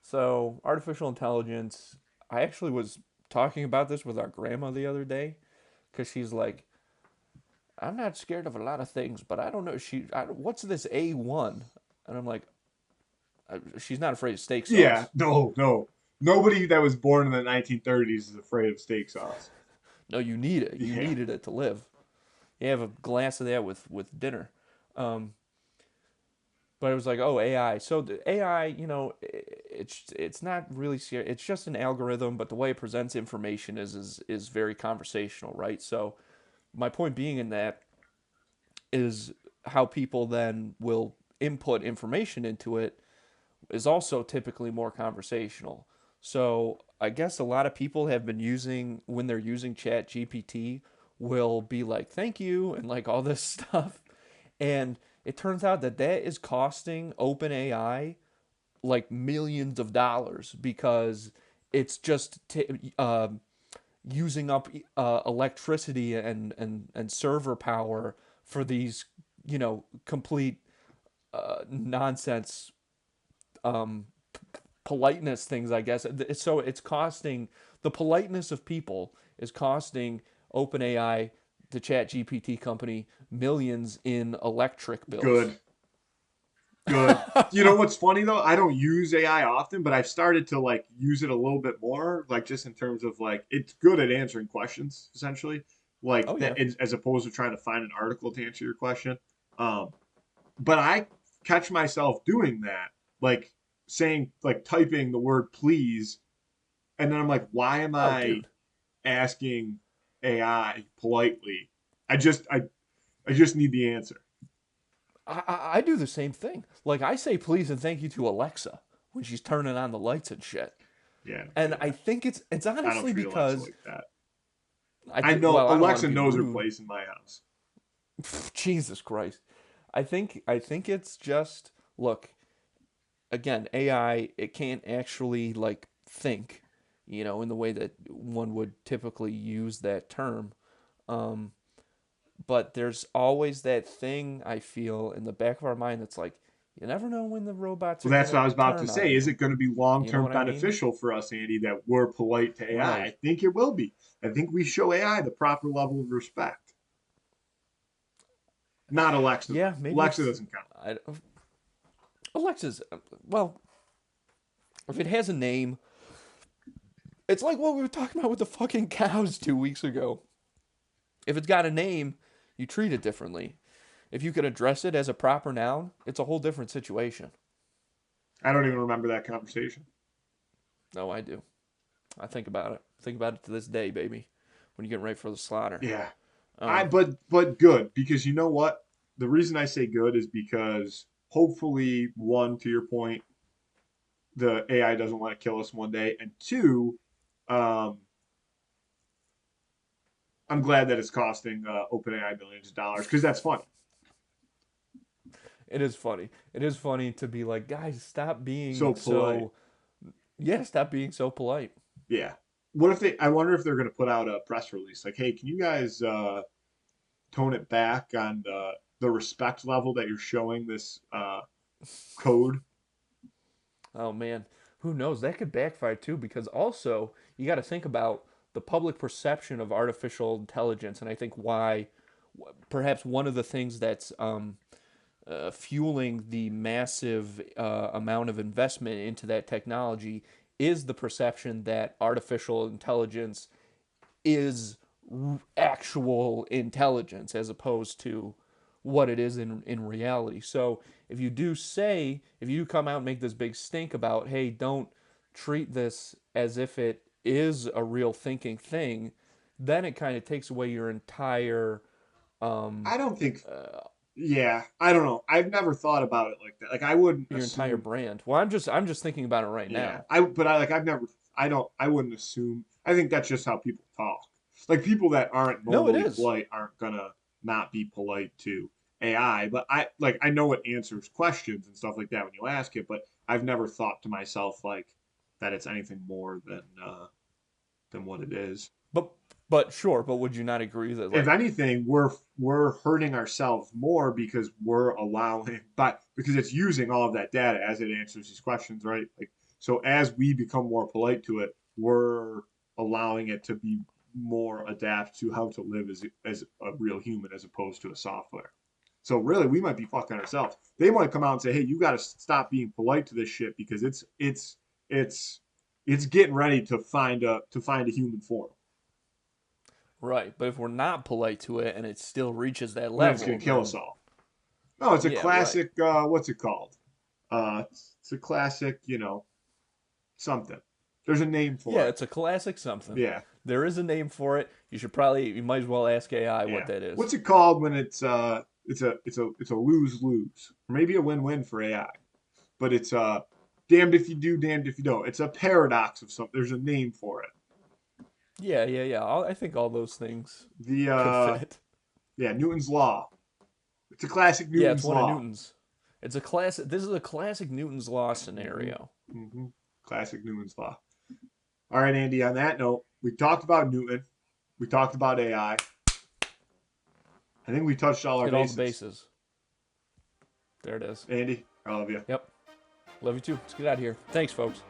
So, artificial intelligence. I actually was talking about this with our grandma the other day because she's like, "I'm not scared of a lot of things, but I don't know. What's this A1?" And I'm like, "She's not afraid of steak Yeah. sauce." No, no. Nobody that was born in the 1930s is afraid of steak sauce. No, you need it. You Yeah. needed it to live. You have a glass of that with dinner. Um, but it was like, oh, AI. So the AI, it's not really serious. It's just an algorithm, but the way it presents information is very conversational, right? So my point being in that is how people then will input information into it is also typically more conversational. So I guess a lot of people have been using when they're using Chat GPT will be like thank you and like all this stuff. And it turns out that that is costing OpenAI like millions of dollars because it's just using up electricity and server power for these complete nonsense um, politeness things, I guess. So it's costing the politeness of people is costing OpenAI, the Chat GPT company, millions in electric bills. Good. Good. You know what's funny though? I don't use AI often, but I've started to like use it a little bit more, like just in terms of like it's good at answering questions, essentially, like Oh yeah. that as opposed to trying to find an article to answer your question. Um, but I catch myself doing that, like saying, like typing the word please, and then I'm like, why am Oh I dude. asking AI politely? I just need the answer. I do the same thing. Like I say please and thank you to Alexa when she's turning on the lights and shit. Yeah, I don't And do I that. think it's I don't honestly treat Alexa because like that. I I do, know well, I don't want to Alexa be knows her rude. place in my house. Jesus Christ. I think it's just look, again, AI it can't actually like think, in the way that one would typically use that term. Um, but there's always that thing I feel in the back of our mind that's like, you never know when the robots Well, are that's gonna what I was about to turn on say. Is you. it going to be long You know term what I mean? beneficial for us, Andy, that we're polite to AI? I Right. think it will be. I think we show AI the proper level of respect. Not Alexa, Yeah, though. maybe Alexa it's doesn't count. I, Alexa's well, if it has a name, it's like what we were talking about with the fucking cows 2 weeks ago. If it's got a name, you treat it differently. If you can address it as a proper noun, it's a whole different situation. I don't even remember that conversation. No, I do. I think about it. Think about it to this day, baby. When you get ready for the slaughter. Yeah. I Um, but good because you know what? The reason I say good is because hopefully one to your point, the AI doesn't want to kill us one day, and two, um, I'm glad that it's costing OpenAI millions of dollars because that's funny. it is funny. It is funny to be like, guys, stop So being polite. so. Yeah, stop being so polite. Yeah. What if they? I wonder if they're going to put out a press release like, "Hey, can you guys tone it back on the respect level that you're showing this code?" Oh man, who knows? That could backfire too because also you got to think about the public perception of artificial intelligence, and I think why perhaps one of the things that's fueling the massive amount of investment into that technology is the perception that artificial intelligence is actual intelligence as opposed to what it is in reality. So if you come out and make this big stink about, hey, don't treat this as if it is a real thinking thing, then it kind of takes away your entire um, I don't think. Yeah, I don't know. I've never thought about it like that. Like I wouldn't your entire assume. brand. Well, I'm just thinking about it right Yeah, now. I've never. I don't. I wouldn't assume. I think that's just how people talk. Like people that aren't No, it normally is. polite aren't gonna. not be polite to AI. But I know it answers questions and stuff like that when you ask it, but I've never thought to myself like that it's anything more than what it is. But but sure, but would you not agree that If like anything, we're hurting ourselves more because we're allowing, but because it's using all of that data as it answers these questions, right? Like, so as we become more polite to it, we're allowing it to be more adapt to how to live as a real human as opposed to a software. So really, we might be fucking ourselves. They might come out and say, "Hey, you got to stop being polite to this shit because it's it's getting ready to find a human form." right? But if we're not polite to it and it still reaches that And then it's level, gonna kill us then all. No, it's a yeah, right. classic. What's it called? It's a classic. Something. There's a name Yeah, for it. it's a classic something. Yeah, There is a name for it. You might as well ask AI what yeah. that is. What's it called when it's a lose lose, or maybe a win win for AI? But it's damned if you do, damned if you don't. It's a paradox of something. There's a name for it. Yeah, yeah, yeah. I think all those things The could fit. yeah, Newton's law. It's a classic Yeah, it's Newton's one of law. Newton's. It's a classic. This is a classic Newton's law Mm-hmm. scenario. Mm-hmm. Classic Newton's law. All right, Andy. On that note, we talked about Newton. We talked about AI. I think we touched all our Hit all the bases. bases. There it is. Andy, I love you. Yep. Love you too. Let's get out of here. Thanks, folks.